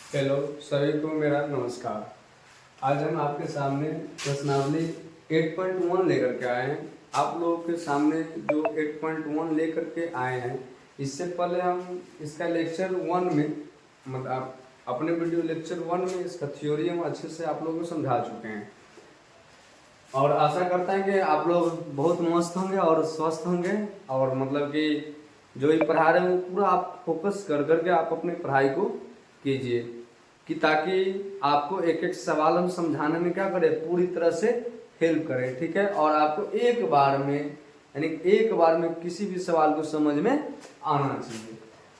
Hello सभी को मेरा नमस्कार। आज हम आपके सामने प्रश्नावली 8.1 लेकर के आए हैं। आप लोगों के सामने जो 8.1 लेकर के आए हैं, इससे पहले हम इसका लेक्चर 1 में मतलब आप अपने वीडियो लेक्चर 1 में इसका थ्योरी हम अच्छे से आप लोगों को समझा चुके हैं और आशा करते हैं कि आप लोग बहुत मस्त होंगे और स्वस्थ होंगे और मतलब कि जो भी पढ़ा रहे हैं वो पूरा आप फोकस कर करके आप अपनी पढ़ाई को कीजिए कि ताकि आपको एक एक सवाल हम समझाने में क्या करें, पूरी तरह से हेल्प करें। ठीक है, और आपको एक बार में यानी एक बार में किसी भी सवाल को समझ में आना चाहिए।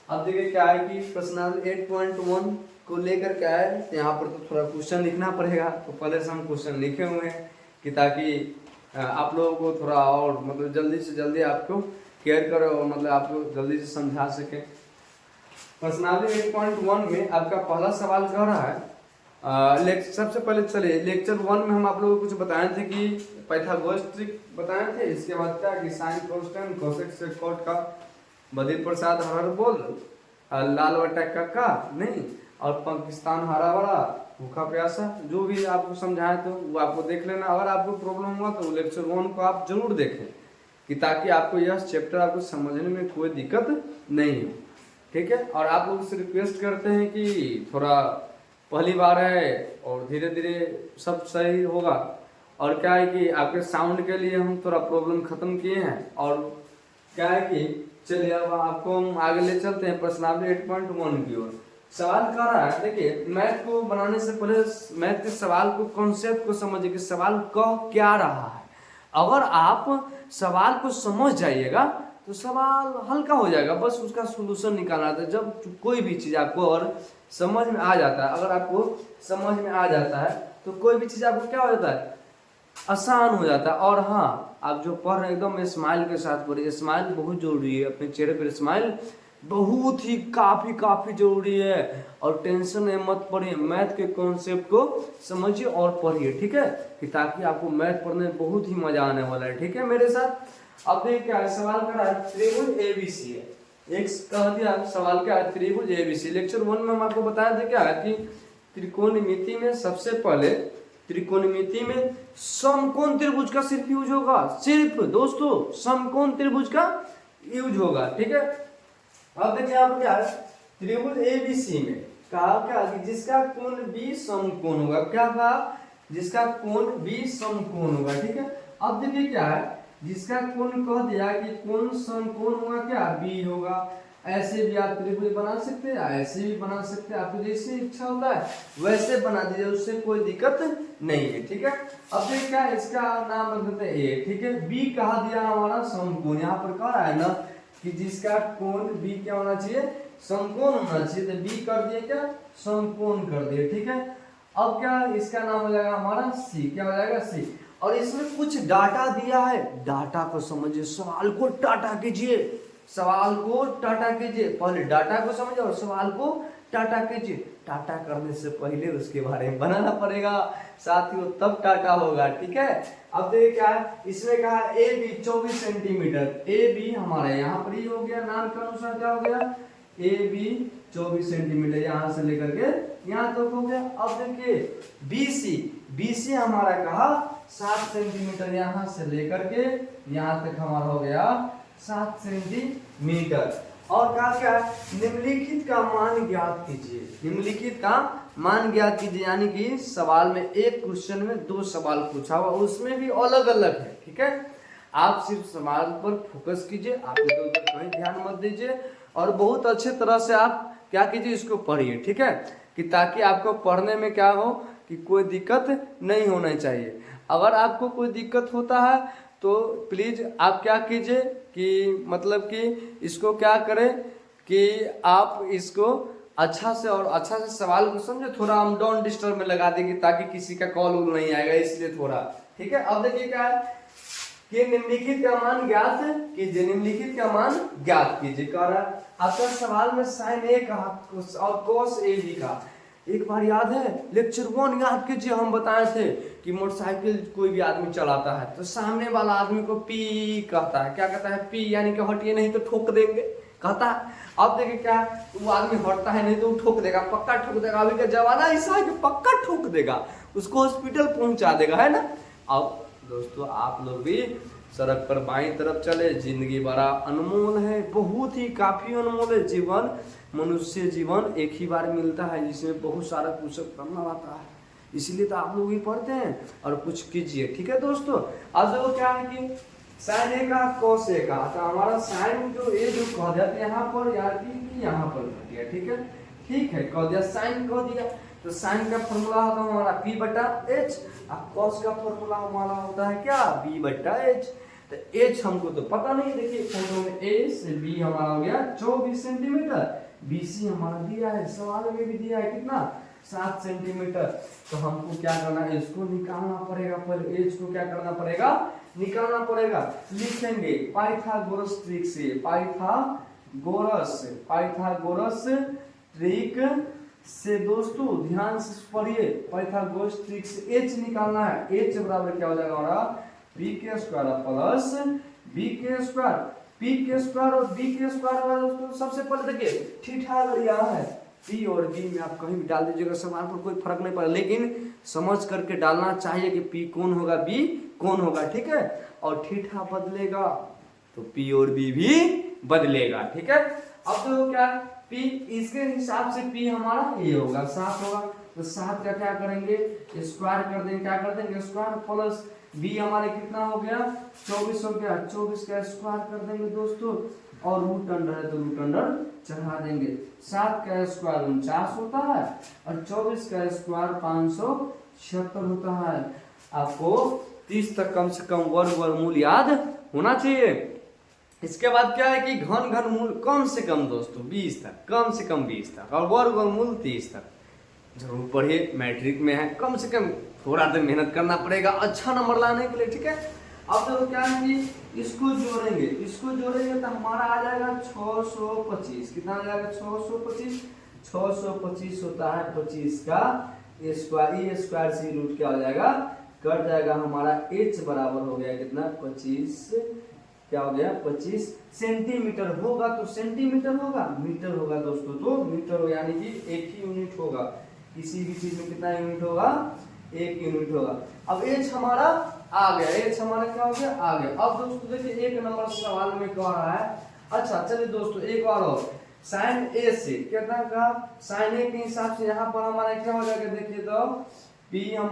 अब देखिए क्या है कि प्रश्नावली 8.1 को लेकर क्या है, यहाँ पर तो थोड़ा क्वेश्चन लिखना पड़ेगा, तो पहले से हम क्वेश्चन लिखे हुए हैं कि ताकि आप लोगों को थोड़ा और मतलब जल्दी से जल्दी आपको केयर करो, मतलब आपको जल्दी से समझा सके। प्रश्नावली 8.1 में आपका पहला सवाल कह रहा है सबसे पहले चलिए लेक्चर 1 में हम आप लोगों को कुछ बताए थे कि पाइथागोरस ट्रिक बताए थे। इसके बाद क्या कि साइन कांस्टेंट कोसेक सेकॉट का बद्री प्रसाद हर बोल लाल बटा का नहीं और पाकिस्तान हरा बड़ा भूखा प्यासा, जो भी आपको समझाए तो वो आपको देख लेना। अगर आपको प्रॉब्लम हुआ तो लेक्चर 1 को आप जरूर देखें कि ताकि आपको यह चैप्टर आपको समझने में कोई दिक्कत नहीं हो। ठीक है, और आप लोग से रिक्वेस्ट करते हैं कि थोड़ा पहली बार है और धीरे धीरे सब सही होगा। और क्या है कि आपके साउंड के लिए हम थोड़ा प्रॉब्लम खत्म किए हैं। और क्या है कि चलिए अब आपको हम आगे ले चलते हैं प्रश्नावली 8.1 की ओर। सवाल कर रहा है, देखिए मैथ को बनाने से पहले मैथ के सवाल को कॉन्सेप्ट को समझिए कि सवाल कह क्या रहा है। अगर आप सवाल को समझ जाइएगा तो सवाल हल्का हो जाएगा, बस उसका सोल्यूशन निकालना था। जब कोई भी चीज़ आपको और समझ में आ जाता है, अगर आपको समझ में आ जाता है तो कोई भी चीज़ आपको क्या हो जाता है, आसान हो जाता है। और हाँ, आप जो पढ़ रहे हैं एकदम स्माइल के साथ पढ़िए। स्माइल बहुत जरूरी है, अपने चेहरे पर स्माइल बहुत ही काफ़ी जरूरी है। और टेंशन में मत पढ़िए, मैथ के कॉन्सेप्ट को समझिए और पढ़िए। ठीक है, कि ताकि आपको मैथ पढ़ने में बहुत ही मजा आने वाला है। ठीक है मेरे साथ। अब देखिए क्या है, सवाल कर रहा है त्रिभुज एबीसी है। एक कह दिया सवाल क्या है, त्रिभुज एबीसी। लेक्चर 1 में हम आपको बताया था क्या है कि त्रिकोणमिति में सबसे पहले त्रिकोणमिति में समकोण त्रिभुज का सिर्फ यूज होगा, सिर्फ दोस्तों समकोण त्रिभुज का यूज होगा। ठीक है, अब देखिए यहाँ पर क्या है, त्रिभुज एबीसी में कहा क्या कि जिसका कोण बी समकोण होगा। क्या कहा, जिसका कोण बी समकोण होगा। ठीक है, अब देखिए क्या है, जिसका कोण कह दिया कि कोण समकोण होगा क्या, बी होगा। ऐसे भी आप त्रिभुज बना सकते हैं, ऐसे भी बना सकते हैं, आपको जैसे इच्छा होता है वैसे बना दीजिए, उससे कोई दिक्कत नहीं है। ठीक है, अब देखिए क्या इसका नाम रख देते हैं ए। ठीक है, बी कहा दिया हमारा समकोण। यहाँ पर कह रहा है ना कि जिसका कोण बी क्या होना चाहिए, समकोण होना चाहिए, तो बी कर दिए क्या, समकोण कर दिए। ठीक है, अब क्या इसका नाम हो जाएगा हमारा सी। क्या हो जाएगा, सी। और इसमें कुछ डाटा दिया है, डाटा को समझिए, सवाल को टाटा कीजिए, सवाल को टाटा कीजिए। पहले डाटा को समझिए और सवाल को टाटा कीजिए। टाटा करने से पहले उसके बारे में बनाना पड़ेगा साथियों, तब टाटा होगा। ठीक है, अब देखिए क्या है, इसमें कहा A B 24 centimetre. A B हमारे यहाँ पर ही हो गया, नाम के अनुसार क्या हो गया, ए बी 24 सेंटीमीटर, यहाँ से लेकर के यहाँ तक हो गया। अब देखिए बी सी, बी सी हमारा कहा 7 सेंटीमीटर, यहाँ से लेकर के यहाँ तक हमारा हो गया 7 सेंटीमीटर। और कहा क्या है, निम्नलिखित का मान ज्ञात कीजिए। निम्नलिखित का मान ज्ञात कीजिए, यानी कि सवाल में एक क्वेश्चन में 2 सवाल पूछा हुआ, उसमें भी अलग अलग है। ठीक है, आप सिर्फ सवाल पर फोकस कीजिए, आप इधर उधर कहीं ध्यान मत दीजिए और बहुत अच्छे तरह से आप क्या कीजिए, इसको पढ़िए। ठीक है, कि ताकि आपको पढ़ने में क्या हो कि कोई दिक्कत नहीं होना चाहिए। अगर आपको कोई दिक्कत होता है तो प्लीज़ आप क्या कीजिए कि मतलब कि इसको क्या करें कि आप इसको अच्छा से और अच्छा से सवाल को समझे। थोड़ा हम डोंट डिस्टर्ब में लगा देंगे ताकि किसी का कॉल वॉल नहीं आएगा, इसलिए थोड़ा। ठीक है, अब देखिए क्या है कि निम्नलिखित का मान ज्ञात कीजिए। निम्नलिखित का मान ज्ञात कीजिए कह रहा है। आपका सवाल में साइन ए का और कॉस ए बी का। एक बार याद है लेक्चर 1 याद कीजिए, हम बताए थे कि मोटरसाइकिल कोई भी आदमी चलाता है तो सामने वाला आदमी को पी कहता है। क्या कहता है, पी, यानी कि हटिए नहीं तो ठोक देंगे। कहता है। अब देखिए क्या वो आदमी हटता है नहीं तो ठोक देगा, पक्का ठोक देगा। अभी का जमाना ऐसा है कि पक्का ठोक देगा, उसको हॉस्पिटल पहुंचा देगा, है ना। अब दोस्तों आप लोग भी सड़क पर बाईं तरफ चले। जिंदगी बड़ा अनमोल है, बहुत ही काफी अनमोल है जीवन। मनुष्य जीवन एक ही बार मिलता है, जिसमें बहुत सारा कुछ करना रहता है, इसलिए तो आप लोग भी पढ़ते हैं और कुछ कीजिए, ठीक है दोस्तों। अब देखो क्या है कि साइन ए का कॉस ए का, तो हमारा साइन जो ए जो कह दिया यहाँ पर यार की यहाँ पर कर दिया, ठीक है कह दिया, साइन कह दिया। तो साइन का फॉर्मूला होता है हमारा p बटा एच, और कॉस का फॉर्मूला हमारा होता है क्या, b बटा एच। तो एच हमको तो पता नहीं, देखिए फोटो में a से b हमारा हो गया 24 सेंटीमीटर, BC हमारा दिया है, सवाल में भी दिया है कितना 7 सेंटीमीटर। तो हमको क्या करना है, इसको निकालना पड़ेगा, पहले एच को क्या करना पड़ेगा, निकालना पड़ेगा। लिखेंगे पाइथागोरस ट्रिक से, पाइथागोरस ट्रिक से दोस्तों ध्यान से पढ़िए। पाइथागोरस ट्रिक से एच निकालना है। एच बराबर क्या हो जाएगा हमारा पी के स्क्वायर प्लस बी के स्क्वायर, पी के स्क्वायर और बी के स्क्वायर दोस्तों सबसे पहले देखिए ठीठा अगर यहाँ है पी और बी में आप कहीं भी डाल दीजिएगा, सवाल पर कोई फर्क नहीं पड़ेगा, लेकिन समझ करके डालना चाहिए कि पी कौन होगा बी कौन होगा, ठीक है। और ठीठा बदलेगा तो पी और बी भी बदलेगा, ठीक है। अब तो क्या पी इसके हिसाब से पी हमारा ये होगा 7 होगा, तो 7 का क्या करेंगे स्क्वायर कर देंगे, क्या कर देंगे स्क्वायर, प्लस बी हमारे कितना हो गया 24 हो गया, 24 का स्क्वायर कर देंगे दोस्तों, और रूट अंडर है तो रूट अंडर चढ़ा देंगे। 7 का स्क्वायर 49 होता है और 24 का स्क्वायर 576 होता है। आपको 30 तक कम से कम वर्गमूल याद होना चाहिए। इसके बाद क्या है कि घन मूल कम से कम दोस्तों 20 तक, कम से कम 20 तक, और वर्गमूल 30 तक जरूर पढ़िए, मैट्रिक में है, कम से कम थोड़ा तो मेहनत करना पड़ेगा अच्छा नंबर लाने के लिए, ठीक है। अब देखो क्या है कि इसको जोड़ेंगे तो हमारा आ जाएगा 625, कितना आ जाएगा 625 होता है 25 का स्क्वायर, ये स्क्वायर से रूट क्या हो जाएगा कट जाएगा, हमारा h बराबर हो गया कितना 25, क्या हो गया 25 सेंटीमीटर होगा, तो सेंटीमीटर होगा मीटर होगा दोस्तों, तो मीटर हो, यानी कि एक ही यूनिट होगा, किसी भी चीज में कितना यूनिट होगा 1 यूनिट होगा। अब h हमारा आ गया, h हमारा क्या हो गया आ गया। अब दोस्तों देखिए 1 नंबर सवाल में कह रहा है, अच्छा चलिए दोस्तों एक और साइन ए से कितना का साइन ए के हिसाब से यहाँ पर हमारा क्या हो जाएगा, देखिए तो P हम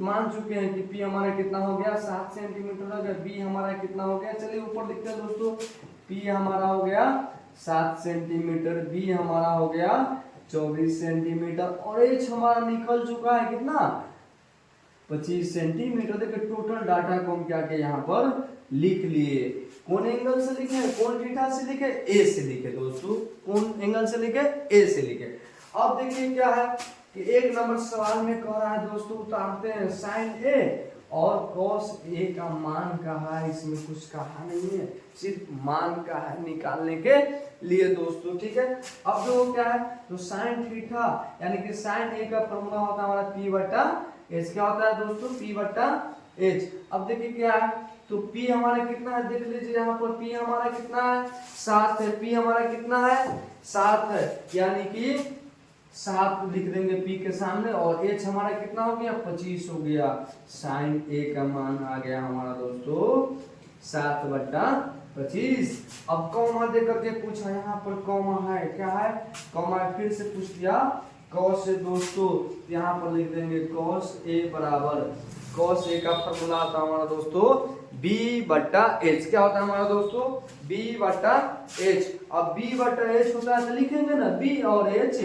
मान चुके हैं कि P हमारा कितना हो गया 7 सेंटीमीटर हो गया, B हमारा कितना हो गया, चलिए ऊपर लिखते हैं दोस्तों, P हमारा हो गया 7 सेंटीमीटर, B हमारा हो गया 24 सेंटीमीटर, और H हमारा निकल चुका है कितना 25 सेंटीमीटर। देखिए टोटल डाटा को हम क्या किया यहाँ पर लिख लिए, कौन एंगल से लिखे, कौन थीटा से लिखे, ए से लिखे दोस्तों, कौन एंगल से लिखे ए से लिखे। अब देखिए क्या है कि 1 नंबर सवाल में कह रहा है दोस्तों, उतारते हैं साइन ए और कॉस ए का मान कहा है, इसमें कुछ कहा नहीं है, सिर्फ मान का है निकालने के लिए दोस्तों, ठीक है। अब जो क्या है तो साइन थीटा यानी कि साइन ए का फॉर्मूला होता है हमारा पी बटा एच, क्या होता है दोस्तों पी बटा एच। अब देखिए क्या है तो P हमारा कितना है, देख लीजिए यहाँ पर P हमारा कितना है 7 है, P हमारा कितना है 7 है, यानी कि 7 लिख देंगे P के सामने, और H हमारा कितना हो गया 25 हो गया। साइन A का मान आ गया हमारा दोस्तों 7/25। अब कॉमा दे करके पूछा, यहाँ पर कॉमा है, क्या है कॉमा, फिर से पूछ दिया कॉस से दोस्तों, यहाँ पर लिख देंगे कॉस A बराबर, कॉस A का फॉर्मूला आता है हमारा दोस्तों B बटा H, क्या होता है हमारा दोस्तों B बटा H। अब B बटा H होता है तो लिखेंगे ना B और H,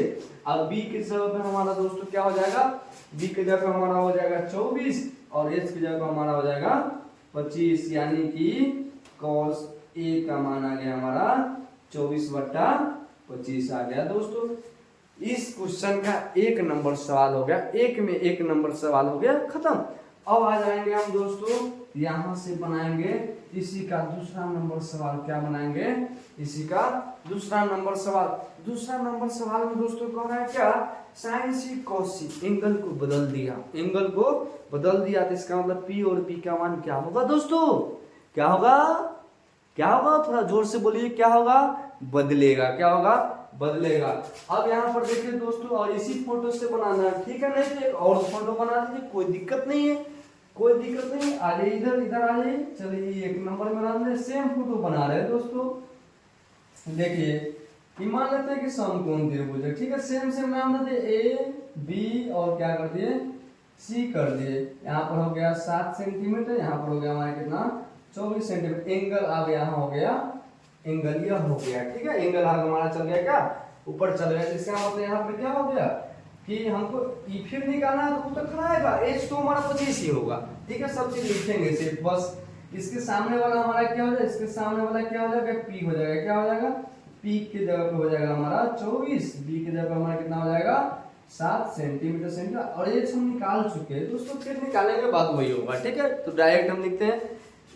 अब B की जगह पे हमारा दोस्तों क्या हो जाएगा, B की जगह पे हमारा हो जाएगा 24 और H की जगह पे हमारा हो जाएगा 25, यानी कि कॉस A का मान आ गया हमारा 24/25 आ गया दोस्तों। इस क्वेश्चन का 1 नंबर सवाल हो गया, एक में 1 नंबर सवाल हो गया खत्म। अब आ जाएंगे हम दोस्तों यहाँ से बनाएंगे इसी का दूसरा नंबर सवाल, क्या बनाएंगे इसी का दूसरा नंबर सवाल। दूसरा नंबर सवाल में दोस्तों कह रहा है क्या, साइन सी कॉस सी एंगल को बदल दिया, एंगल को बदल दिया, तो इसका मतलब P और P का मान क्या होगा दोस्तों, क्या होगा, क्या होगा, थोड़ा जोर से बोलिए क्या होगा, बदलेगा। क्या होगा? बदलेगा। अब यहाँ पर देखिए दोस्तों, और इसी फोटो से बनाना है, ठीक है? नहीं तो एक और फोटो बना लीजिए, कोई दिक्कत नहीं है, कोई दिक्कत नहीं। आ जाइए इधर, इधर आ जाइए। चलिए एक नंबर में बना रहे, सेम फोटो बना रहे हैं दोस्तों। देखिए कि मान लेते हैं कि समकोण त्रिभुज है, ठीक है? सेम सेम नाम देते ए बी और क्या कर दिए, सी कर दिए। यहाँ पर हो गया 7 सेंटीमीटर, यहाँ पर हो गया हमारा कितना, 24 सेंटीमीटर। एंगल आ गया, यहाँ हो गया एंगल, यह हो गया, ठीक है? एंगल हमारा चल गया, क्या ऊपर चल गया। इसका मतलब यहाँ पे क्या हो गया कि हमको ई फिर निकालना है, तो वो तो खड़ा आएगा, एच तो हमारा 25 ही होगा, ठीक है? सब चीज लिखेंगे सिर्फ, बस इसके सामने वाला हमारा क्या हो जाएगा, इसके सामने वाला क्या हो जाएगा, पी हो जाएगा। क्या हो जाएगा? पी की जगह पे हो जाएगा हमारा 24, बी की जगह पे हमारा कितना हो जाएगा, 7 सेंटीमीटर सेंटीमीटर। और एच हम निकाल चुके हैं दोस्तों, फिर निकालने के बाद वही होगा, ठीक है? तो डायरेक्ट हम लिखते हैं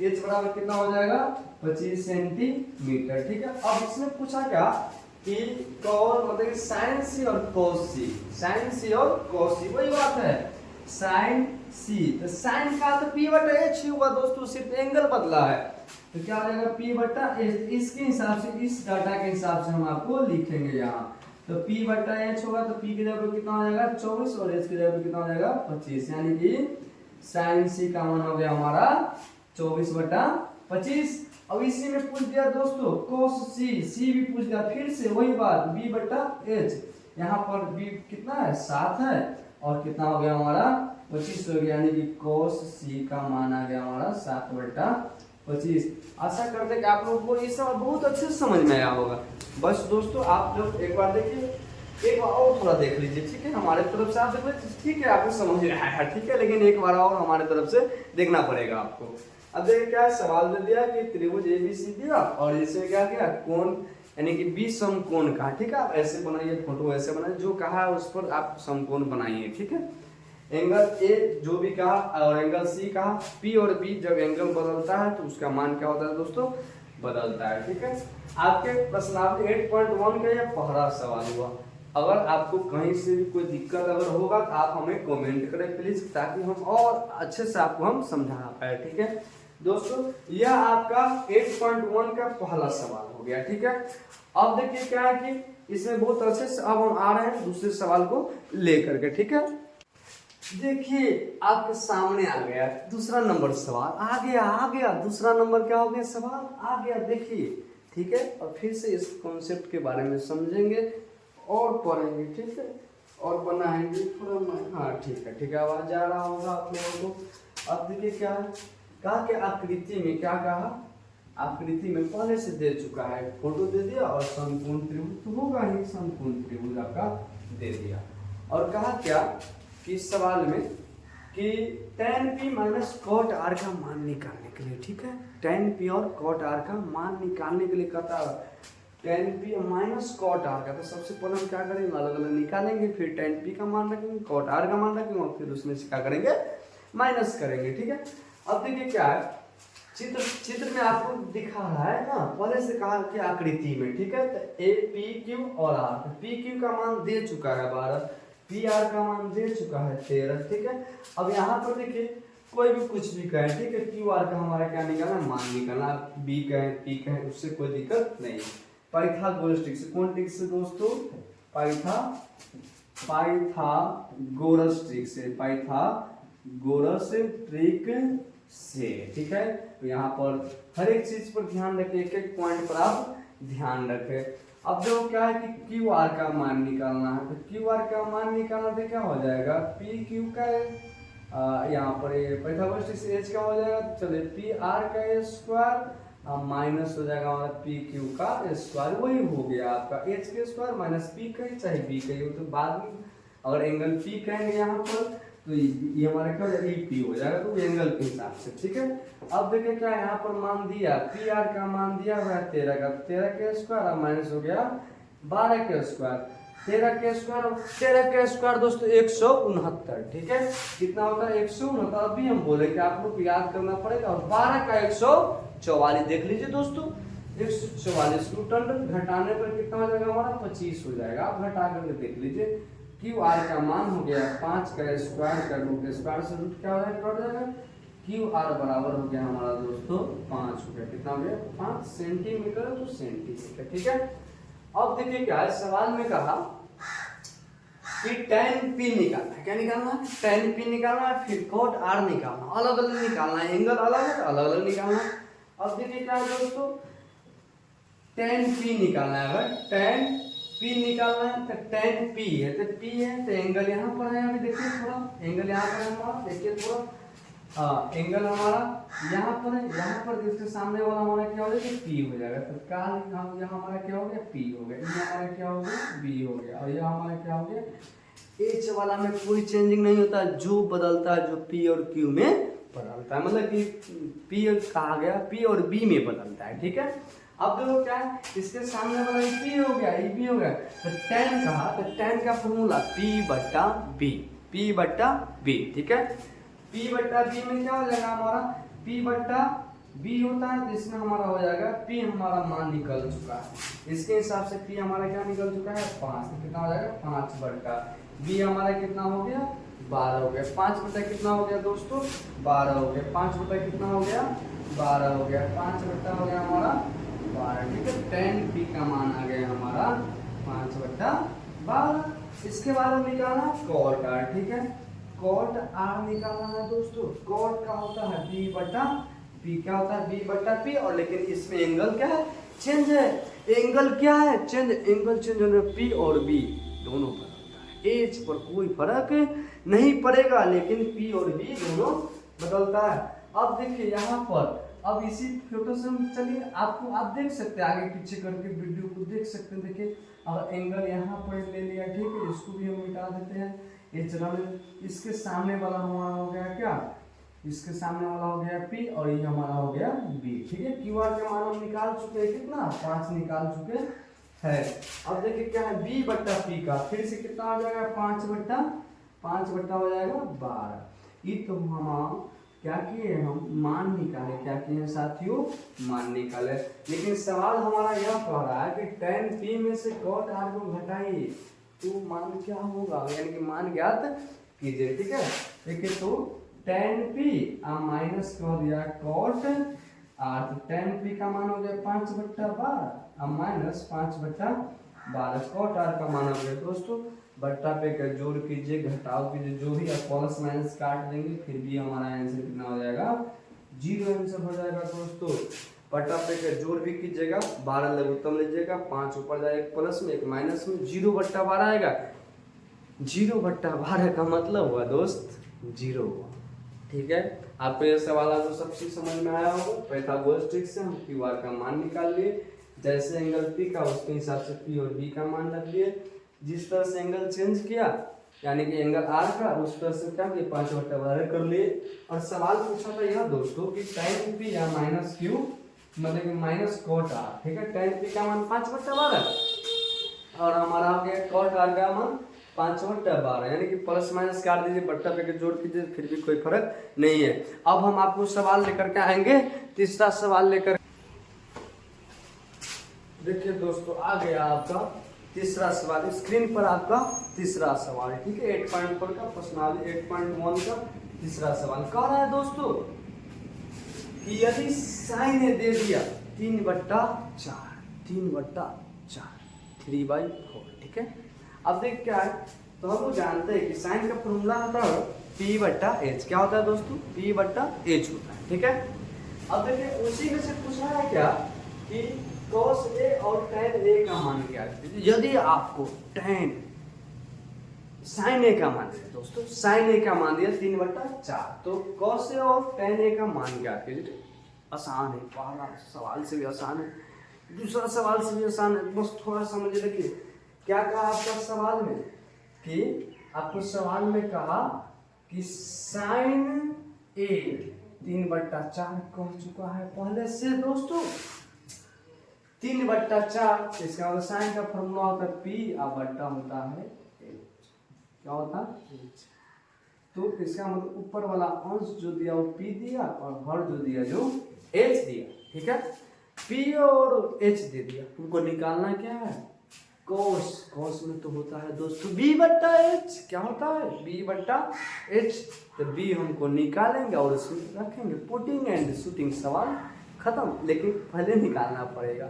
एच बराबर कितना हो जाएगा, 25 सेंटीमीटर, ठीक है? अब इसमें पूछा क्या कि कौन, मतलब साइन सी और कोस सी, साइन सी और कोस सी, वही बात है, साइन सी। तो साइन का तो पी बटा एच ही हुआ दोस्तों, सिर्फ एंगल बदला है। तो क्या हो जाएगा, पी बटा एच। इसके हिसाब से, इस डाटा के हिसाब से हम आपको लिखेंगे यहाँ। तो पी बटा एच होगा, तो पी की जगह पे कितना हो जाएगा, 24, और एच की जगह पे कितना हो जाएगा, 25। यानी कि साइन सी का मान हो गया हमारा 24 बटा 25। अब इसी में पूछ दिया दोस्तों कोस सी, सी भी पूछ दिया, फिर से वही बात, बी बटा एच। यहाँ पर बी कितना है, 7 है, और कितना हो गया हमारा, 25 हो गया। यानी कि कोस सी का मान आ गया हमारा 7 बटा 25। आशा करते हैं कि आप लोगों को ये सब बहुत अच्छे से समझ में आया होगा। बस दोस्तों आप लोग एक बार देखिए, एक बार और थोड़ा देख लीजिए, ठीक है? हमारे तरफ से आप देख लीजिए, ठीक है? आपको समझ में आया, ठीक है? लेकिन एक बार और हमारे तरफ से देखना पड़ेगा आपको। अब देखिए क्या है, सवाल दे दिया कि त्रिभुज एबीसी दिया, और इसमें क्या किया, कोण यानी कि बी समकोण का, ठीक है? आप ऐसे बनाइए, फोटो ऐसे बनाइए, जो कहा है उस पर आप समकोण बनाइए, ठीक है? एंगल ए जो भी कहा और एंगल सी कहा, पी और बी जब एंगल बदलता है तो उसका मान क्या होता है दोस्तों, बदलता है, ठीक है? आपके प्रश्नावली 8.1 का यह पहला सवाल हुआ। अगर आपको कहीं से भी कोई दिक्कत अगर होगा तो आप हमें कमेंट करें प्लीज, ताकि हम और अच्छे से आपको हम समझा पाए, ठीक है दोस्तों? यह आपका 8.1 का पहला सवाल हो गया, ठीक है? अब देखिए क्या है कि इसमें बहुत अच्छे से अब हम आ रहे हैं दूसरे सवाल को लेकर के, ठीक है? देखिए आपके सामने आ गया दूसरा नंबर सवाल, आ गया दूसरा नंबर क्या हो गया, सवाल आ गया, देखिए, ठीक है? और फिर से इस कॉन्सेप्ट के बारे में समझेंगे और पढ़ेंगे, ठीक है? और बनाएंगे थोड़ा, हाँ ठीक है, आवाज आ रहा होगा आप लोगों को। अब देखिए क्या है, कहा कि आकृति में, क्या कहा, आकृति में पहले से दे चुका है, फोटो दे दिया, और समकोण त्रिभुज तो होगा ही, समकोण त्रिभुज आपका दे दिया। और कहा क्या कि इस सवाल में कि tan p minus cot r का मान निकालने के लिए, ठीक है? tan p और कॉट r का मान निकालने के लिए कहता है tan p minus cot r का। तो सबसे पहले हम क्या करेंगे, अलग अलग निकालेंगे, फिर tan p का मान रखेंगे, कॉट r का मान रखेंगे, और फिर उसमें से क्या करेंगे, माइनस करेंगे, ठीक है? अब देखिए क्या है, चित्र में आपको दिखा रहा है ना, पहले से कहा कि आकृति में, ठीक है? तो ए पी क्यू और आर, पी क्यू का मान दे चुका है 12, पी आर का मान दे चुका है 13, ठीक है? अब यहाँ पर देखिए कोई भी कुछ भी कहे, ठीक है? क्यू आर का हमारा क्या निकालना, मान निकालना, बी कहें पी कहें, उससे कोई दिक्कत नहीं। पाइथागोरस ट्रिक से, कौन ट्रिक से दोस्तों, पाइथागोरस ट्रिक से, पाइथागोरस ट्रिक से, ठीक है? तो यहाँ पर हर एक चीज पर ध्यान रखें, एक एक पॉइंट पर आप ध्यान रखें। अब जो क्या है कि क्यू आर का मान निकालना है, तो क्यू आर का मान निकालना तो क्या हो जाएगा, पी क्यू का यहाँ पर ये पाइथागोरस एच का हो जाएगा, चलिए पी आर का स्क्वायर माइनस हो जाएगा हमारा पी क्यू का स्क्वायर, वही हो गया आपका एच के स्क्वायर माइनस पी का, चाहे बी का हो। तो बाद में अगर एंगल पी कहेंगे यहाँ पर, तो ये हमारा क्या हो जाएगा, पी हो जाएगा, तो एंगल के हिसाब से, ठीक है? अब देखिए क्या यहाँ पर मान दिया, पी आर का मान दिया हुआ है 13 का, 13 के स्क्वायर माइनस हो गया 12 के स्क्वायर, 13 के स्क्वायर दोस्तों 169, ठीक है? कितना होता है, 169। अभी हम बोले कि आप लोग याद करना पड़ेगा, और 12 का 144 देख लीजिए दोस्तों, 144 रूट अंडर घटाने पर कितना हो जाएगा हमारा, 25 हो जाएगा। आप घटा करके देख लीजिए, क्यू आर का मान हो गया 5 का स्क्वायर का रूट स्क्वायर से रूट क्या हो जाएगा, कट जाएगा, क्यू आर बराबर हो गया हमारा दोस्तों 5 हो गया। कितना हो गया? 5 सेंटीमीटर तो सेंटीमीटर। ठीक है, अब देखिए क्या है, सवाल में कहा कि tan P निकालना है। क्या निकालना है? tan P निकालना है, फिर cot R निकालना, अलग अलग निकालना है, एंगल अलग है तो अलग अलग निकालना है। अब देखिए क्या है दोस्तों, tan P निकालना है। अगर tan P निकालना है तो tan P है तो P है तो एंगल यहाँ पर है। अभी देखिए थोड़ा एंगल यहाँ पर है हमारा, देखिए थोड़ा, हाँ एंगल हमारा यहाँ पर है, यहाँ पर जिसके सामने वाला हमारा क्या हो जाएगा? P हो जाएगा। तो काल यहाँ हमारा क्या हो गया? P हो गया। ये हमारा क्या हो गया? B हो गया। और ये हमारा क्या हो गया? H वाला में कोई चेंजिंग नहीं होता, जो बदलता है जो P और Q में बदलता है, मतलब कि P कहा गया P और B में बदलता है। ठीक है, अब देखो क्या है, इसके सामने वाला P हो गया, ये B हो गया, तो tan कहा, तो tan का फॉर्मूला P बट्टा B, P बट्टा B। ठीक है, P बट्टा B में क्या हो जाएगा हमारा? P बट्टा B होता है, तो इसमें हमारा हो जाएगा P हमारा मान निकल चुका है, इसके हिसाब से P हमारा क्या निकल चुका है? 5। तो कितना हो जाएगा? 5 बट्टा B हमारा कितना हो गया? 12 हो गया। 5 बट्टा कितना हो गया दोस्तों? 12 हो गया। 5 बट्टा कितना हो गया? 12 हो गया। 5 बट्टा हो गया हमारा 12। ठीक है, tan P का मान आ गया हमारा 5 बट्टा 12। इसके बाद हम निकालना cot R। ठीक है, cot R निकालना है दोस्तों। cot का होता है B बट्टा P, क्या होता है? B बट्टा P, और लेकिन इसमें एंगल क्या है? चेंज है। एंगल क्या है? चेंज। एंगल चेंज होने पर P और B दोनों बदलता है। एज पर कोई फर्क नहीं पड़ेगा, लेकिन P और B दोनों बदलता है। अब देखिए यहाँ पर, अब इसी फोटो से चलिए आपको, आप देख सकते हैं आगे पीछे करके वीडियो को देख सकते हैं। देखिए अगर एंगल यहाँ पर ले लिया, ठीक है, इसको भी हम मिटा देते हैं। ये चला, इसके सामने वाला हमारा हो गया क्या? इसके सामने वाला हो गया P और ये हमारा हो गया B। ठीक है, क्यू आर का मान हम निकाल चुके हैं, कितना? 5 निकाल चुके हैं। अब देखिए क्या है, B बट्टा P का फिर से कितना हो जाएगा? 5 बट्टा हो जाएगा 12। ये तो हम क्या किए, हम मान निकाले। क्या किए हैं साथियों? मान निकाले। लेकिन सवाल हमारा यह कह रहा है कि tan P में से cot R को घटाइए तो मान क्या होगा, यानी कि मान ज्ञात कीजिए। ठीक है, देखिए तो tan P माइनस कर दिया cot R, तो tan P का मान हो गया 5 बट्टा 12 अब माइनस 5 बट्टा 12। cot R का मान हो गया दोस्तों, बट्टा पे का जोड़ कीजिए, घटाव कीजिए, जो भी आप प्लस माइनस काट देंगे फिर भी हमारा आंसर कितना हो जाएगा? 0 आंसर हो जाएगा दोस्तों। बट्टा पे का जोड़ भी कीजिएगा, 12 लघुत्तम लीजिएगा, 5 ऊपर जाएगा, एक प्लस में एक माइनस में, 0 बट्टा 12 आएगा। 0 बट्टा 12 का मतलब हुआ दोस्त 0 हुआ। ठीक है, आपको ये सवाल आज सबसे समझ में आया होगा। पाइथागोरस ट्रिक से हम क्यू आर का मान निकाल लिए, जैसे एंगल P का उसके हिसाब से P और B का मान रख लिए। जिस तरह से एंगल चेंज किया, यानी कि एंगल R का, उस तरह से क्या किया? 5 बट्टा 12 कर लिए। और सवाल पूछा था यह दोस्तों कि tan P या माइनस Q, मतलब कि माइनस cot R। ठीक है, tan P का मान 5 बट्टा 12 और हमारा हो गया cot R का मान 5 बट्टा 12, यानी कि प्लस माइनस काट दीजिए, बट्टा पे के जोड़ कीजिए, फिर भी कोई फर्क नहीं है। अब हम आपको सवाल लेकर के आएंगे, तीसरा सवाल लेकर। देखिए दोस्तों आ गया आपका तीसरा सवाल, स्क्रीन पर आपका तीसरा सवाल। ठीक है, 8.4 का प्रश्नावली 8.1 का तीसरा सवाल कह रहा है दोस्तों कि यदि साइन दे दिया 3/4 3/4 ठीक है। अब देख क्या है, तो हम लोग जानते हैं कि साइन का फॉर्मूला होता है P बट्टा H। क्या होता है दोस्तों? P बट्टा H होता है। ठीक है, अब देखिए उसी में से पूछा है क्या कि cos A और tan A का मान क्या है। यदि आपको tan sin A का मान दिया दोस्तों, sin A का मान दिया 3/4, तो cos A और tan A का मान क्या है? आसान है, पहला सवाल से भी आसान है, दूसरा सवाल से भी आसान है, बस थोड़ा समझिए। देखिए क्या कहा आपका सवाल में, कि आपको सवाल में कहा कि sin A 3/4 कह चुका है पहले से दोस्तों। 3/4 इसका मतलब साइन का फॉर्मूला होता है P और बट्टा होता है H। क्या होता है? H। तो इसका मतलब ऊपर वाला अंश जो दिया वो P दिया और हर जो दिया जो H दिया। ठीक है, P और H दे दिया। तुमको निकालना क्या है? कॉस में तो होता है दोस्तों b बट्टा h। क्या होता है b बट्टा h। तो b हमको निकालेंगे और इसमें रखेंगे। पुटिंग एंड शूटिंग सवाल खत्म। लेकिन पहले निकालना पड़ेगा,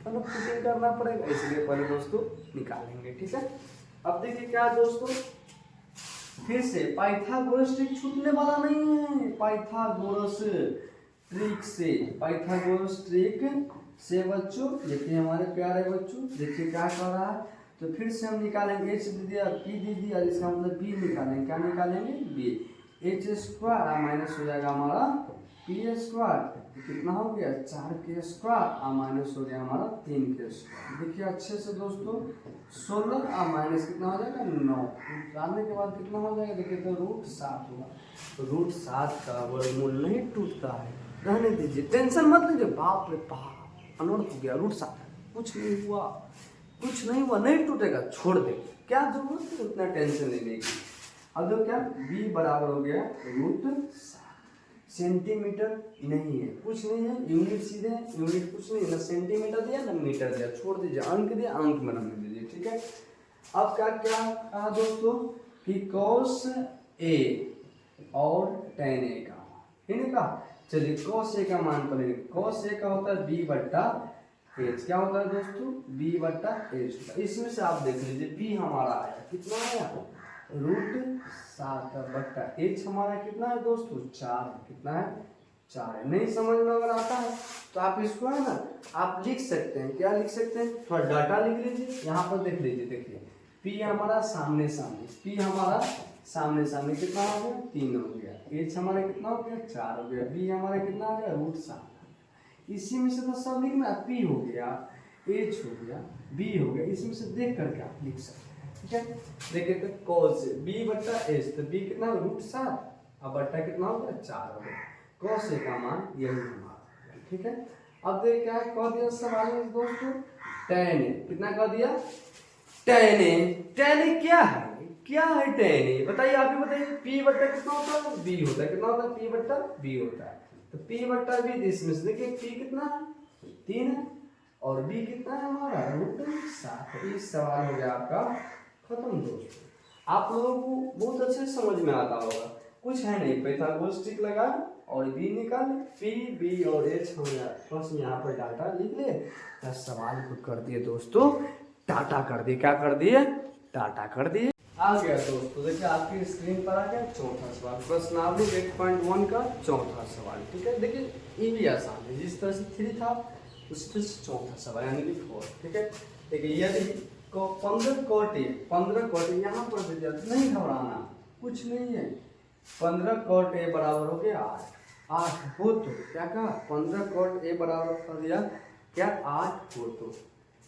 मतलब पुटिंग करना पड़ेगा, इसलिए पहले दोस्तों निकालेंगे। ठीक है, अब देखिए क्या दोस्तों, फिर से पाइथागोरस ट्रिक छूटने वाला नहीं है। पाइथागोरस ट्रिक से बच्चों, देखिए हमारे प्यारे बच्चों, देखिए क्या कर रहा है। तो फिर से हम निकालेंगे h दे दिया, p दे दिया, इसका मतलब b निकालेंगे। क्या निकालेंगे b। h स्क्वायर माइनस हो जाएगा हमारा p स्क्वायर, कितना हो गया 4k स्क्वायर माइनस हो गया हमारा 3k स्क्वायर। देखिए अच्छे से दोस्तों, 16 माइनस कितना हो जाएगा 9, डालने के बाद कितना हो जाएगा, देखिए तो √7 होगा। तो √7 का वर्गमूल नहीं टूटता है, रहने दीजिए, टेंशन मत लीजिए। बाप रे बाप, अनर्थ हो गया, √7, कुछ नहीं हुआ, कुछ नहीं हुआ, नहीं टूटेगा, छोड़ दे, क्या जरूरत है उतना टेंशन लेने की। अब देखो क्या b बराबर हो गया √7। सेंटीमीटर नहीं है, कुछ नहीं है, यूनिट सीधे यूनिट, कुछ नहीं ना सेंटीमीटर दिया ना मीटर दिया, छोड़ दीजिए, अंक दिया अंक में रहने दीजिए। ठीक है, अब क्या क्या कहा दोस्तों कि cos a और tan a का, ठीक है कहा। चलिए cos a का मान करेंगे, cos a का होता है b बट्टा h। क्या होता है दोस्तों b बट्टा h। इसमें से आप देख लीजिए b हमारा आया कितना आया √7 बट्टा h हमारा कितना है दोस्तों 4, कितना है 4 है। नहीं समझ में अगर आता है तो आप इसको है ना आप लिख सकते हैं। क्या लिख सकते हैं, थोड़ा डाटा लिख लीजिए, यहाँ पर देख लीजिए। देखिए p हमारा सामने सामने, p हमारा सामने सामने कितना हो गया 3 हो गया, h हमारा कितना हो गया 4 हो गया, b हमारा कितना हो गया √7। इसी में से तो सब लिखना, p हो गया h हो गया b हो गया, इसमें से देख करके आप लिख सकते हैं। ठीक है, देखिए तो cos b बट्टा h, तो b कितना √7 अब बट्टा कितना हो गया 4 हो गया, cos a का मान यही हमारा। ठीक है, अब देख क्या कह दिया सवाल में दोस्तों, tan a कितना कह दिया, tan a क्या है, क्या है tan a बताइए, आप ही बताइए। p बट्टा कितना होता है b होता है, कितना होता है p बट्टा b होता है। तो p बट्टा b, इसमें से देखिए p कितना है 3 है और b कितना है हमारा √7। इस सवाल हो गया आपका खत्म दोस्तों। आप लोगों को बहुत अच्छे से समझ में आता होगा, कुछ है नहीं, पाइथागोरस ट्रिक लगा और b निकाले, p b और h हो गया, बस यहाँ पर डाटा लिख ले, बस सवाल को कर दिए दोस्तों, टाटा कर दिए, क्या कर दिए टाटा कर दिए। आ गया दोस्तों, देखिए आपकी स्क्रीन पर आ गया चौथा सवाल, प्रश्नावली 8.1 का चौथा सवाल। ठीक है, देखिए ये भी आसान है, जिस तरह से 3 था उसी तरह से चौथा सवाल यानी कि 4। ठीक है, देखिए यदि को 15 कोटि यहाँ पर दे दिया, नहीं घबराना, कुछ नहीं है। 15 कोट a बराबर हो गया 8 हो, तो क्या कहा 15 कोट a बराबर कर दिया क्या 8 हो, तो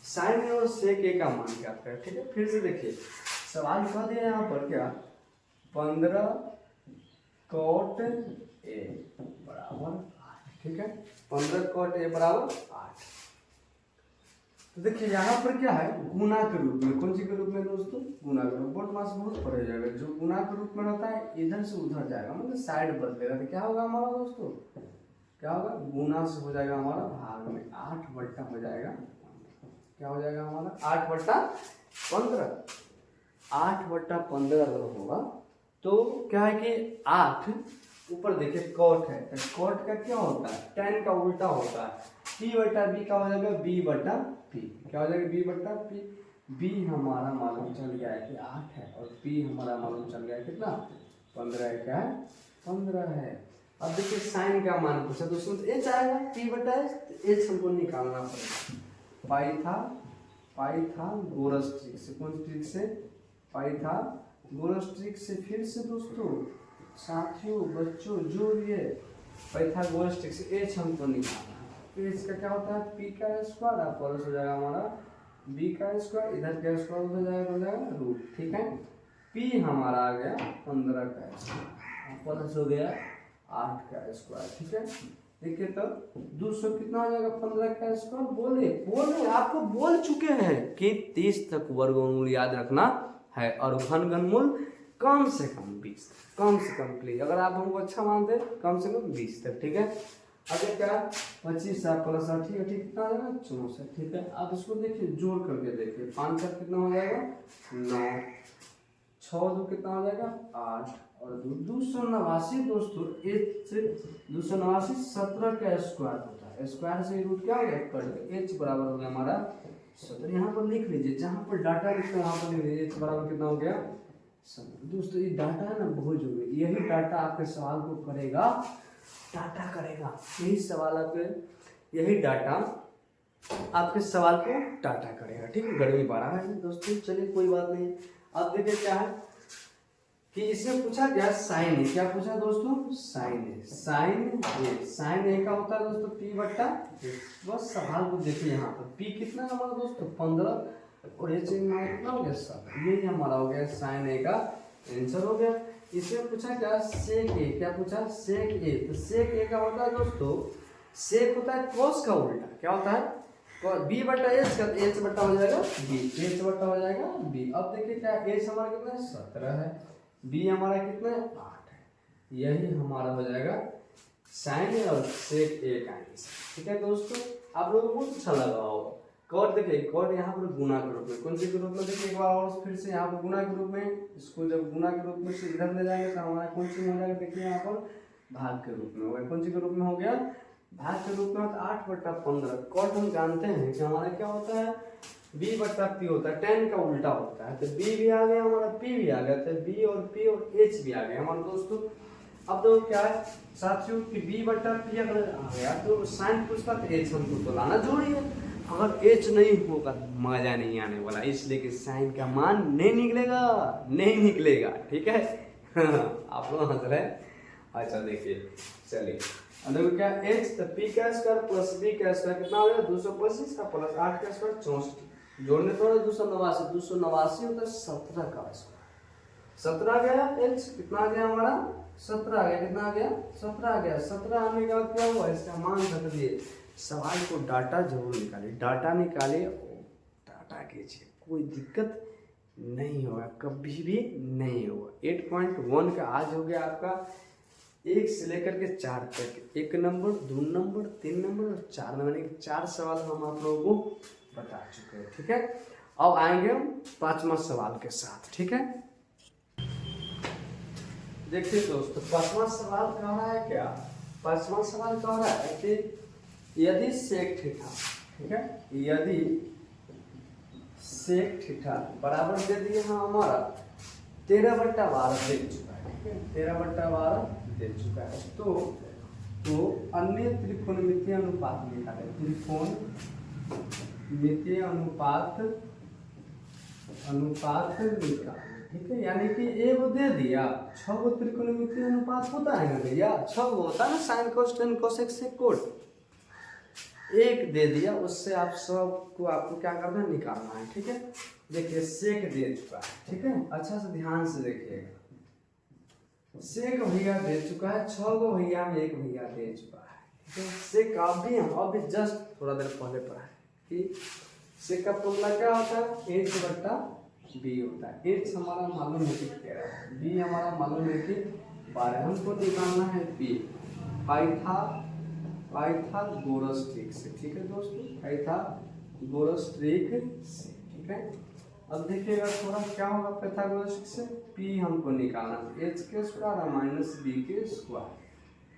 साइन और सेक a का मान क्या है। ठीक है, फिर से देखिए सवाल कह दिया यहाँ पर क्या 15 कोट a बराबर 8। ठीक है, 15 कोट a बराबर 8। तो देखिए यहाँ पर क्या है गुना के रूप में, कौन सी के रूप में दोस्तों गुना के रूप, बोर्ड मास बहुत पड़ जाएगा, जो गुना के रूप में रहता है इधर से उधर जाएगा, मतलब साइड बदलेगा, तो क्या होगा हमारा दोस्तों, क्या होगा गुना से हो जाएगा हमारा भाग में, 8 बट्टा हो जाएगा, क्या हो जाएगा हमारा 8 बट्टा 15। 8 बट्टा 15 अगर होगा तो क्या है कि 8 ऊपर देखिए कॉट है, तो कॉट का क्या होता है tan का उल्टा होता है, p बट्टा b का हो जाएगा b बट्टा p, क्या हो जाएगा b बट्टा p। b हमारा मालूम चल गया है कि 8 है और p हमारा मालूम चल गया है कितना 15 है, क्या है 15 है। अब देखिए साइन का मान पूछा तो उसमें h आएगा p बट्टा h हमको निकालना पड़ेगा। पाइथागोरस ट्रिक से, कौन ट्रिक से पाइथागोरस ट्रिक से, फिर से दोस्तों साथियों बच्चों जो ये पाइथागोरस ट्रिक से h हमको निकालना है। h का क्या होता है p का स्क्वायर, आप प्लस हो जाएगा हमारा b का स्क्वायर, इधर का स्क्वायर हो जाएगा रूट। ठीक है, p हमारा आ गया 15 का स्क्वायर प्लस हो गया 8 का स्क्वायर। ठीक है, देखिए तो 200 कितना हो जाएगा 15 का स्क्वायर, बोले आपको बोल चुके हैं कि 30 तक वर्गमूल याद रखना है और घनमूल कम से कम 20, कम से कम प्लीज, अगर आप हमको अच्छा मानते हैं कम से कम 20 तक। ठीक है, अगर क्या 25 प्लस 80 80 कितना आ जाएगा 64। ठीक है, अब इसको देखिए जोड़ करके देखिए 5 4 कितना हो जाएगा 9, 6 2 कितना हो जाएगा 8 और 289 दोस्तों। एच से 289 17 का स्क्वायर होता है, स्क्वायर से रूट क्या हो गया कट गया, एच बराबर हो गया हमारा 17। यहाँ पर लिख लीजिए, जहाँ पर डाटा लिखते हैं वहाँ पर लिख लीजिए एच बराबर कितना हो गया 17। दोस्तों ये डाटा है ना बहुत जरूरी, यही डाटा आपके सवाल को करेगा, डाटा करेगा, यही सवाल आपके, यही डाटा आपके सवाल को डाटा करेगा। ठीक है, गर्मी बढ़ा है दोस्तों, चलिए कोई बात नहीं। अब देखिए क्या है कि इसने पूछा क्या साइन है, क्या पूछा दोस्तों साइन है, साइन ए का होता है दोस्तों पी बट्टा। बस सवाल को देखिए यहाँ पर पी कितना है हमारा दोस्तों 15 और एच हमारा कितना हो गया 7, ये हमारा हो गया साइन ए का आंसर हो गया। इसने पूछा क्या सेक ए, क्या पूछा सेक ए, तो सेक ए का होता है दोस्तों, सेक होता है कोस का उल्टा, क्या होता है बी बट्टा एच का, एच बट्टा हो जाएगा बी, एच बट्टा हो जाएगा बी। अब देखिए क्या एच हमारा कितना है 17 है, बी हमारा कितना है 8 है, यही हमारा हो जाएगा साइन ए और सेक ए का आंसर। ठीक है दोस्तों, आप लोगों को बहुत अच्छा लगा होगा। कॉट देखिए, कॉट यहाँ पर गुना के रूप में, कौन से के रूप में देखिए एक बार और फिर से यहाँ पर गुना के रूप में, इसको जब गुना के रूप में से इधर ले जाएंगे तो हमारा कौन सी हो जाएगा देखिए यहाँ पर भाग के रूप में हो गया, कौन सी के रूप में हो गया भाग के रूप में, तो 8/15। कॉट हम जानते हैं कि हमारा क्या होता है b बट्टा p होता है, 10 का उल्टा होता है, तो b भी आ गया हमारा p भी आ गया, तो b और p और h भी आ गया हमारे दोस्तों। अब तो क्या है साथियों कि b बट्टा p अगर आ गया तो साइन पूछता तो h हमको तो लाना जरूरी है, अगर h नहीं होगा तो मजा नहीं आने वाला, इसलिए कि साइन का मान नहीं निकलेगा, नहीं निकलेगा। ठीक है आप लोग हंस रहे हैं, अच्छा देखिए चलिए देखो क्या h तो p का स्क्वायर प्लस b का स्क्वायर कितना हो गया 225 का प्लस 8 का स्क्वायर 64, जोड़ने पर 289 289 होता है 17 का स्क्वायर, 17 गया h कितना आ गया हमारा 17 आ गया, कितना आ गया 17 आ गया। 17 आने के बाद क्या हुआ इसका मान रख दिए, सवाल को डाटा जरूर निकालिए, डाटा निकालिए और डाटा कीजिए, कोई दिक्कत नहीं होगा, कभी भी नहीं होगा। 8.1 का आज हो गया आपका 1 से लेकर के 4 तक, 1 नंबर 2 नंबर 3 नंबर और 4 नंबर, 4 सवाल हम आप लोगों को बता चुके हैं। ठीक है, अब आएंगे हम 5वां सवाल के साथ। ठीक है, देखिए दोस्तों 5वां सवाल कह रहा है क्या, 5वां सवाल कह रहा है कि यदि सेक थीटा, ठीक है, यदि सेक थीटा बराबर दे दिए हाँ हमारा 13/12 दे चुका है, ठीक है 13/12 दे चुका है, तो अन्य त्रिकोणमितीय अनुपात निकाले, त्रिकोणमितीय अनुपात निकाले। ठीक है, यानी कि एगो दे दिया, 6 गो त्रिकोणमितीय अनुपात होता है ना भैया, 6 गो होता है ना, sine cos tan cosec sec cot, एक दे दिया, उससे आप सबको आपको क्या करना है निकालना है। ठीक है, देखिए सेक दे चुका है, ठीक है अच्छा से ध्यान से देखिएगा, सेक भैया दे चुका है, 6 गो भैया में 1 भैया दे चुका है। ठीक है, सेक अभी जस्ट थोड़ा देर पहले पढ़ा है कि सेक का फॉर्मूला क्या होता है h बट्टा b होता है, h हमारा मालूम है कि 13 है, b हमारा मालूम है कि 12, हमको निकालना है b पाइथागोरस से। ठीक है दोस्तों, पाइथागोरस से। ठीक है, अब देखिएगा थोड़ा क्या होगा पाइथागोरस से, p हमको निकालना है h के स्क्वायर और माइनस b के स्क्वायर,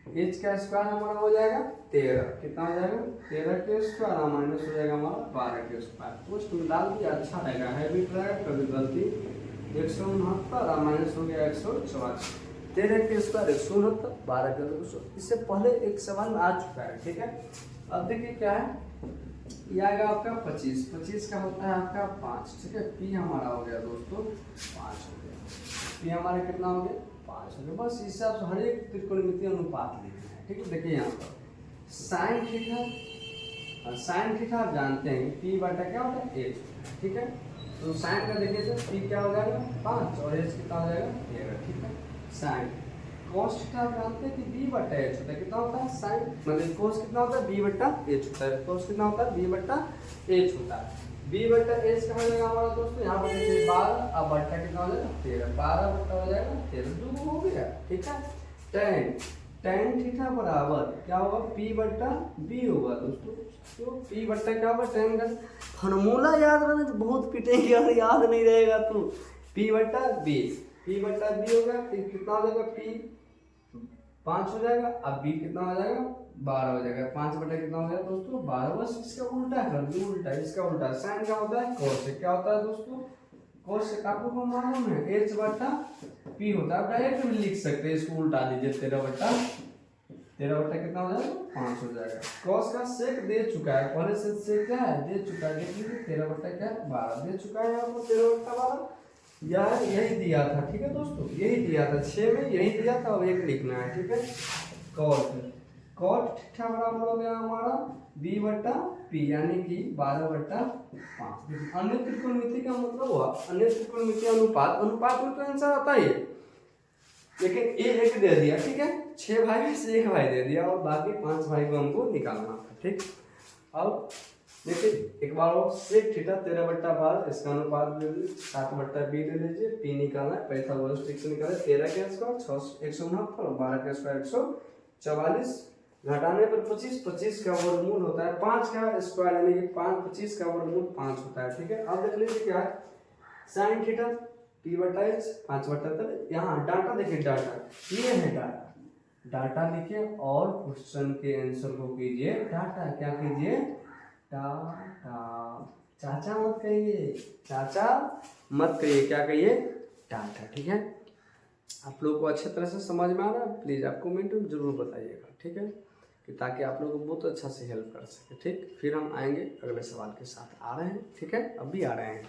h का स्क्वायर हमारा हो जाएगा 13, कितना हो जाएगा 13 के स्क्वायर और माइनस हो जाएगा हमारा 12 के स्क्वायर, पोस्ट में डाल दिया अच्छा रहेगा, हैबिट रहेगा, कभी गलती 169 और माइनस हो गया 184, 13 के स्क्वायर 169 12 के 100, इससे पहले एक सवाल में आ चुका है। ठीक है, अब देखिए क्या है, ये आएगा आपका 25 का होता है आपका 5। ठीक है, p हमारा हो गया दोस्तों 5 हो गया, p हमारा कितना हो गया 5 हो गया। बस इस हिसाब से हर एक त्रिकोणमितीय अनुपात लिखना है। ठीक है, देखिए यहाँ पर साइन थीटा आप जानते हैं कि p बटा क्या होता है h। ठीक है, तो साइन का देखिए सर p क्या हो जाएगा 5 और h कितना हो जाएगा 13। ठीक है, साइन cos थीटा आप जानते हैं कि b बटा h होता है, कितना होता है साइन मतलब cos कितना होता है b बटा h होता है, cos कितना होता है b बटा h होता है, b बटा h का हो जाएगा हमारा दोस्तों यहाँ पर देखिए 12, अब बट्टा कितना हो जाएगा 13, 12 बट्टा हो जाएगा 13, 2 हो गया। ठीक है, tan tan थीटा बराबर क्या होगा, p बट्टा b होगा दोस्तों। तो p बट्टा क्या होगा, tan का फॉर्मूला याद रहना तो बहुत पिटेंगे यार, याद नहीं रहेगा तो p बट्टा b, p बट्टा b होगा तो कितना हो जाएगा, p 5 हो जाएगा, अब b कितना हो जाएगा, 12 हो जाएगा। 5 बटा कितना हो जाएगा दोस्तों, 12। बस इसका उल्टा कर दो, उल्टा इसका उल्टा। साइन क्या होता है, कोसेक क्या होता है दोस्तों, कोसेक आपको को मालूम है, h बटा p होता है। आप डायरेक्ट भी लिख सकते हैं, इसको उल्टा दीजिए, 13 बटा कितना हो जाएगा, 5 हो जाएगा। कॉस का सेक दे चुका है, पहले से सेक क्या है, दे चुका है, देख लीजिए 13 बटा क्या 12 दे चुका है आपको, 13 बटा 12 यार यही दिया था, ठीक है दोस्तों, यही दिया था 6 में, यही दिया था, अब एक लिखना है, ठीक है। कॉट थीटा बराबर हो गया हमारा b बटा p, यानी कि 12 बटा 5। अन्य त्रिकोणमिति का मतलब हुआ, अन्य त्रिकोणमिति अनुपात, अनुपात में तो आंसर आता ही है, लेकिन ये एक दे दिया, ठीक है, 6 भाई में से 1 भाई दे दिया और बाकी 5 भाई को हमको निकालना था, ठीक। अब देखिए एक बार और सेक थीटा 13 बट्टा 12, इसका अनुपात ले लीजिए 7 बट्टा b ले लीजिए, p निकालना है, पाइथागोरस ट्रिक से निकाले, 13 के स्क्वायर 169 और 12 के स्क्वायर 144, घटाने पर 25 का वर्गमूल होता है 5 का स्क्वायर, यानी कि 25 का वर्गमूल 5 होता है, ठीक है। अब देख लीजिए क्या है, साइन थीटा p बटा h 5 बटा 13, यहाँ डाटा देखिए, डाटा ये है, डाटा लिखिए और क्वेश्चन के आंसर को कीजिए डाटा, क्या कीजिए, डाटा। चाचा मत कहिए, चाचा मत कहिए, क्या कहिए, डाटा, ठीक है। आप लोगों को अच्छे तरह से समझ में आ रहा है, प्लीज़ आप कमेंट में जरूर बताइएगा, ठीक है, कि ताकि आप लोगों को बहुत अच्छा से हेल्प कर सके, ठीक। फिर हम आएंगे अगले सवाल के साथ, आ रहे हैं, ठीक है, अभी आ रहे हैं।